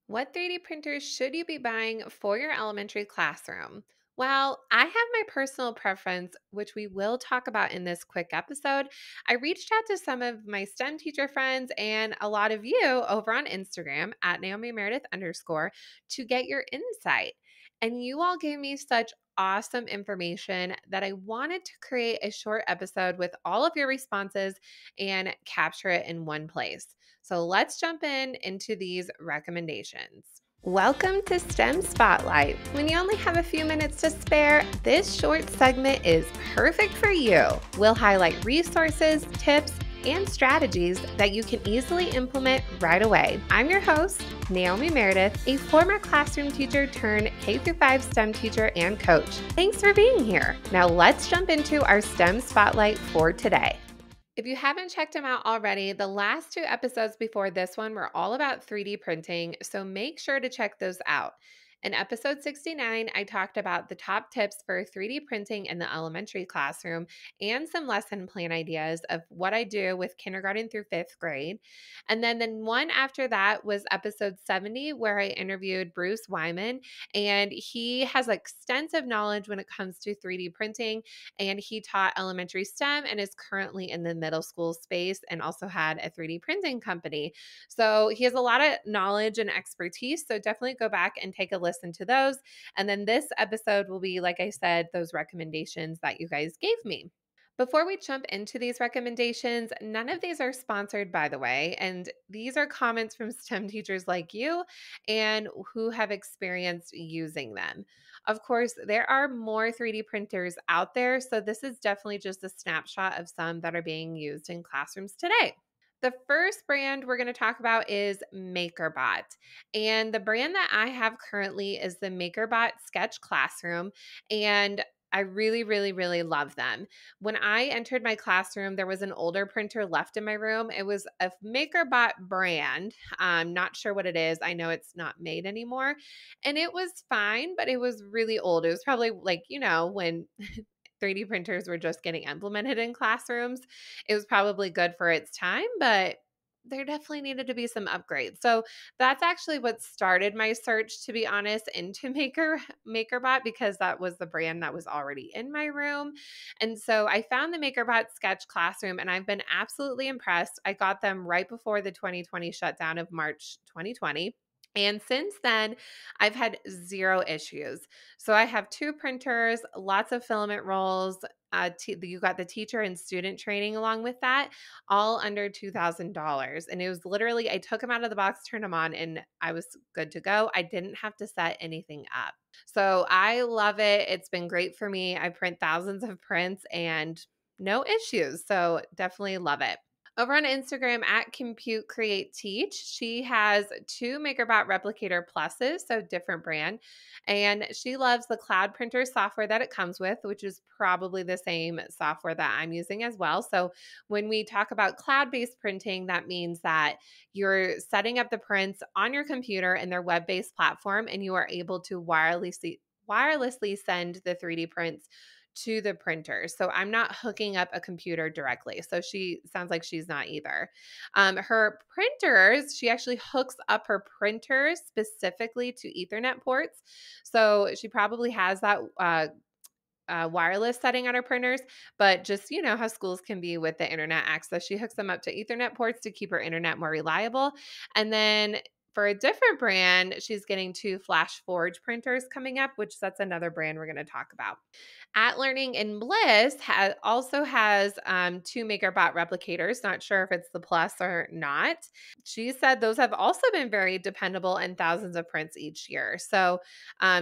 What 3D printers should you be buying for your elementary classroom? Well, I have my personal preference, which we will talk about in this quick episode. I reached out to some of my STEM teacher friends and a lot of you over on Instagram at Naomi Meredith underscore to get your insight. And you all gave me such awesome information that I wanted to create a short episode with all of your responses and capture it in one place. So let's jump into these recommendations. Welcome to STEM Spotlight. When you only have a few minutes to spare, this short segment is perfect for you. We'll highlight resources, tips, and strategies that you can easily implement right away. I'm your host, Naomi Meredith, a former classroom teacher turned K-5 STEM teacher and coach. Thanks for being here. Now let's jump into our STEM Spotlight for today. If you haven't checked them out already, the last two episodes before this one were all about 3D printing, so make sure to check those out. In episode 69, I talked about the top tips for 3D printing in the elementary classroom and some lesson plan ideas of what I do with kindergarten through fifth grade. And then the one after that was episode 70, where I interviewed Bruce Wyman, and he has extensive knowledge when it comes to 3D printing, and he taught elementary STEM and is currently in the middle school space and also had a 3D printing company. So he has a lot of knowledge and expertise. So definitely go back and take a listen to those. And then this episode will be, like I said, those recommendations that you guys gave me. Before we jump into these recommendations, none of these are sponsored, by the way. And these are comments from STEM teachers like you and who have experienced using them. Of course, there are more 3D printers out there. So this is definitely just a snapshot of some that are being used in classrooms today. The first brand we're going to talk about is MakerBot. And the brand that I have currently is the MakerBot Sketch Classroom. And I really, really, really love them. When I entered my classroom, there was an older printer left in my room. It was a MakerBot brand. I'm not sure what it is. I know it's not made anymore. And it was fine, but it was really old. It was probably when 3D printers were just getting implemented in classrooms. It was probably good for its time, but there definitely needed to be some upgrades. So that's actually what started my search, to be honest, into MakerBot, because that was the brand that was already in my room. And so I found the MakerBot Sketch Classroom and I've been absolutely impressed. I got them right before the 2020 shutdown of March 2020. And since then, I've had zero issues. So I have two printers, lots of filament rolls. You got the teacher and student training along with that, all under $2,000. And it was literally, I took them out of the box, turned them on, and I was good to go. I didn't have to set anything up. So I love it. It's been great for me. I print thousands of prints and no issues. So definitely love it. Over on Instagram at Compute Create Teach, she has two MakerBot Replicator Pluses, so different brand. And she loves the cloud printer software that it comes with, which is probably the same software that I'm using as well. So when we talk about cloud-based printing, that means that you're setting up the prints on your computer in their web-based platform, and you are able to wirelessly send the 3D prints to the printer. So I'm not hooking up a computer directly. So she sounds like she's not either. Her printers, she actually hooks up her printers specifically to Ethernet ports. So she probably has that wireless setting on her printers, but just how schools can be with the internet access. She hooks them up to Ethernet ports to keep her internet more reliable. And then for a different brand, she's getting two Flash Forge printers coming up, which that's another brand we're going to talk about. At Learning in Bliss also has two MakerBot replicators. Not sure if it's the Plus or not. She said those have also been very dependable and thousands of prints each year. So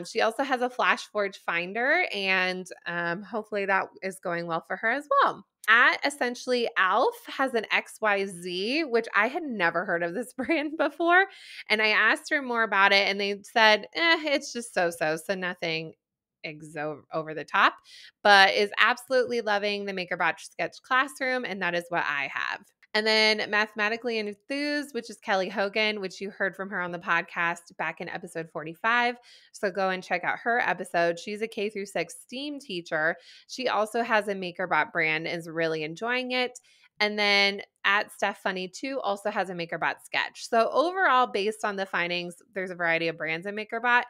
she also has a Flash Forge Finder, and hopefully that is going well for her as well. At Essentially Alf has an XYZ, which I had never heard of this brand before. And I asked her more about it, and they said, it's just so nothing over the top, but is absolutely loving the MakerBot Sketch Classroom, and that is what I have. And then Mathematically Enthused, which is Kelly Hogan, which you heard from her on the podcast back in episode 45. So go and check out her episode. She's a K through 6 STEAM teacher. She also has a MakerBot brand, is really enjoying it. And then at Steph Funny 2 also has a MakerBot sketch. So overall, based on the findings, there's a variety of brands in MakerBot.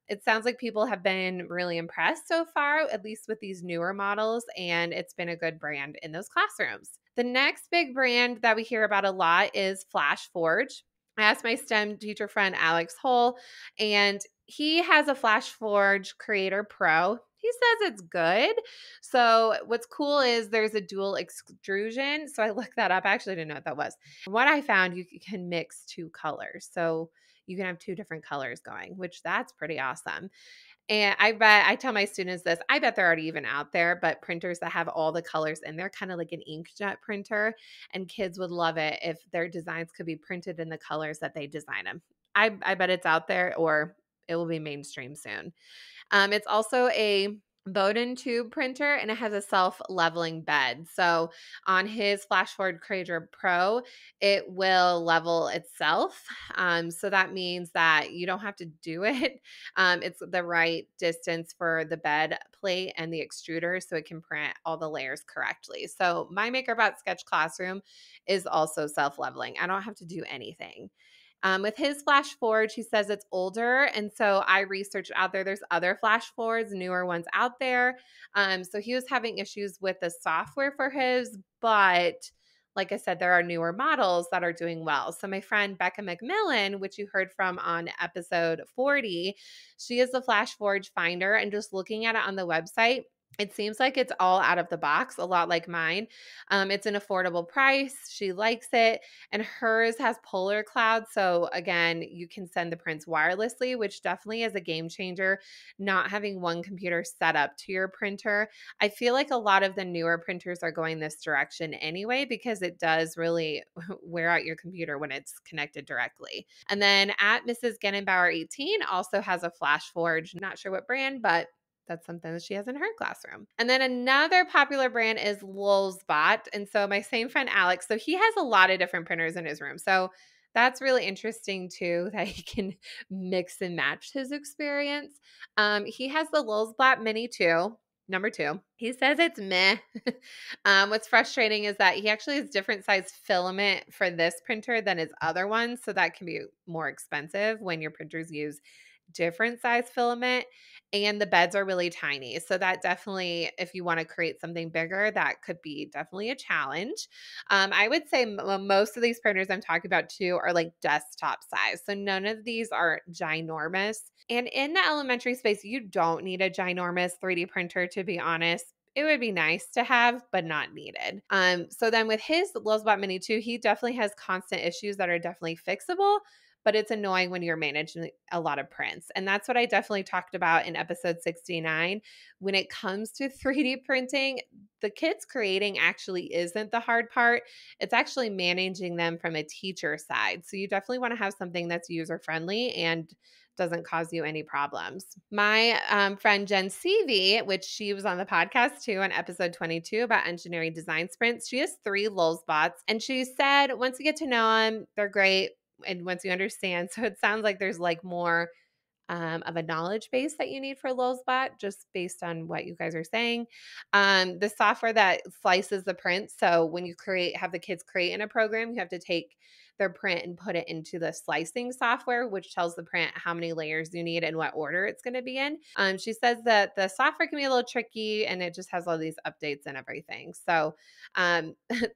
It sounds like people have been really impressed so far, at least with these newer models, and it's been a good brand in those classrooms. The next big brand that we hear about a lot is FlashForge. I asked my STEM teacher friend Alex Hull, and he has a FlashForge Creator Pro. He says it's good. So what's cool is there's a dual extrusion. So I looked that up. I actually didn't know what that was. What I found, you can mix two colors. So you can have two different colors going, which that's pretty awesome. And I tell my students this, I bet they're already even out there, but printers that have all the colors in there, kind of like an inkjet printer, and kids would love it if their designs could be printed in the colors that they design them. I bet it's out there, or it will be mainstream soon. It's also a Bowden tube printer, and it has a self-leveling bed. So on his FlashForge Creator Pro, it will level itself. So that means that you don't have to do it. It's the right distance for the bed plate and the extruder, so it can print all the layers correctly. So my MakerBot Sketch Classroom is also self-leveling. I don't have to do anything. With his FlashForge, he says it's older. And so I researched out there. There's other FlashForges, newer ones out there. So he was having issues with the software for his, but like I said, there are newer models that are doing well. So my friend Becca McMillan, which you heard from on episode 40, she is the FlashForge finder, and just looking at it on the website, it seems like it's all out of the box, a lot like mine. It's an affordable price. She likes it. And hers has Polar Cloud. So again, you can send the prints wirelessly, which definitely is a game changer, not having one computer set up to your printer. I feel like a lot of the newer printers are going this direction anyway, because it does really wear out your computer when it's connected directly. And then at Mrs. Genenbauer 18 also has a FlashForge, not sure what brand, but that's something that she has in her classroom. And then another popular brand is Lulzbot. And so my same friend Alex, so he has a lot of different printers in his room. So that's really interesting too, that he can mix and match his experience. He has the Lulzbot Mini 2. Number 2. He says it's meh. What's frustrating is that he actually has different size filament for this printer than his other ones. So that can be more expensive when your printers use different size filament, and the beds are really tiny. So that definitely, if you want to create something bigger, that could be definitely a challenge. I would say most of these printers I'm talking about too are like desktop size. So none of these are ginormous. And in the elementary space, you don't need a ginormous 3D printer, to be honest. It would be nice to have, but not needed. So then with his Lulzbot Mini 2, he definitely has constant issues that are definitely fixable, but it's annoying when you're managing a lot of prints. And that's what I definitely talked about in episode 69. When it comes to 3D printing, the kids creating actually isn't the hard part. It's actually managing them from a teacher side. So you definitely want to have something that's user friendly and doesn't cause you any problems. My friend Jen Seavey, which she was on the podcast too on episode 22 about engineering design sprints, she has 3 Lulzbots. And she said once you get to know them, they're great. And once you understand, so it sounds like there's like more of a knowledge base that you need for Lulzbot, just based on what you guys are saying. The software that slices the print. So when you have the kids create in a program, you have to take their print and put it into the slicing software, which tells the print how many layers you need and what order it's going to be in. She says that the software can be a little tricky, and it just has all these updates and everything. So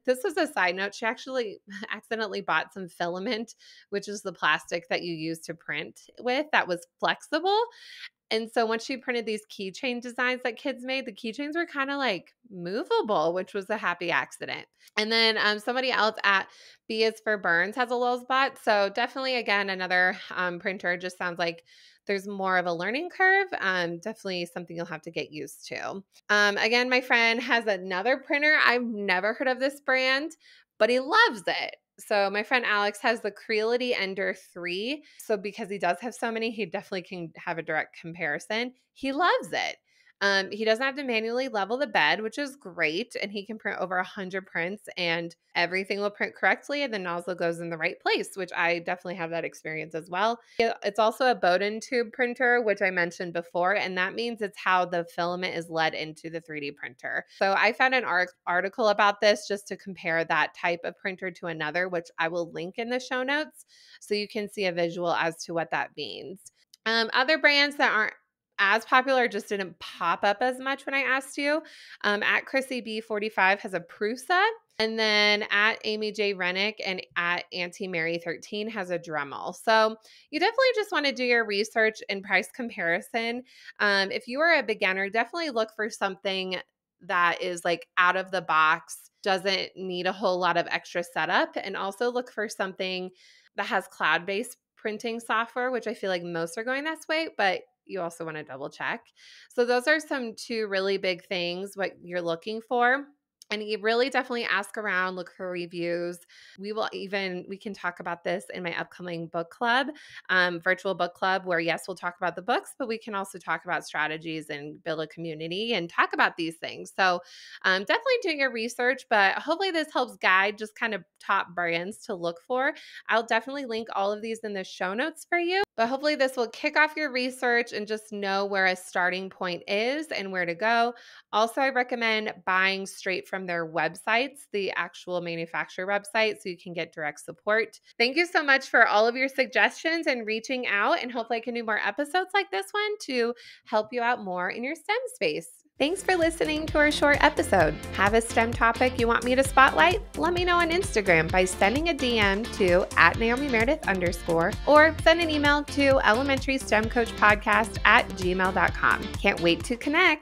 this was a side note. She actually accidentally bought some filament, which is the plastic that you use to print with, that was flexible. And so when she printed these keychain designs that kids made, the keychains were kind of like movable, which was a happy accident. And then somebody else at B is for Burns has a Lulzbot. So definitely, again, another printer. Just sounds like there's more of a learning curve. Definitely something you'll have to get used to. Again, my friend has another printer. I've never heard of this brand, but he loves it. So my friend Alex has the Creality Ender 3. So because he does have so many, he definitely can have a direct comparison. He loves it. He doesn't have to manually level the bed, which is great. And he can print over 100 prints and everything will print correctly and the nozzle goes in the right place, which I definitely have that experience as well. It's also a Bowden tube printer, which I mentioned before, and that means it's how the filament is led into the 3D printer. So I found an article about this just to compare that type of printer to another, which I will link in the show notes so you can see a visual as to what that means. Other brands that aren't as popular just didn't pop up as much when I asked you. At Chrissy B45 has a Prusa, and then at Amy J. Rennick and at Auntie Mary 13 has a Dremel. So you definitely just want to do your research and price comparison. If you are a beginner, definitely look for something that is like out of the box, doesn't need a whole lot of extra setup, and also look for something that has cloud-based printing software, which I feel like most are going this way, but you also want to double check. So those are some two really big things what you're looking for. And you really definitely ask around, look for reviews. We can talk about this in my upcoming book club, virtual book club, where yes, we'll talk about the books, but we can also talk about strategies and build a community and talk about these things. So definitely do your research, but hopefully this helps guide just kind of top brands to look for. I'll definitely link all of these in the show notes for you, but hopefully this will kick off your research and just know where a starting point is and where to go. Also, I recommend buying straight from their websites, the actual manufacturer website, so you can get direct support. Thank you so much for all of your suggestions and reaching out, and hopefully I can do more episodes like this one to help you out more in your STEM space. Thanks for listening to our short episode. Have a STEM topic you want me to spotlight? Let me know on Instagram by sending a DM to @NaomiMeredith_ or send an email to elementarystemcoachpodcast@gmail.com. Can't wait to connect.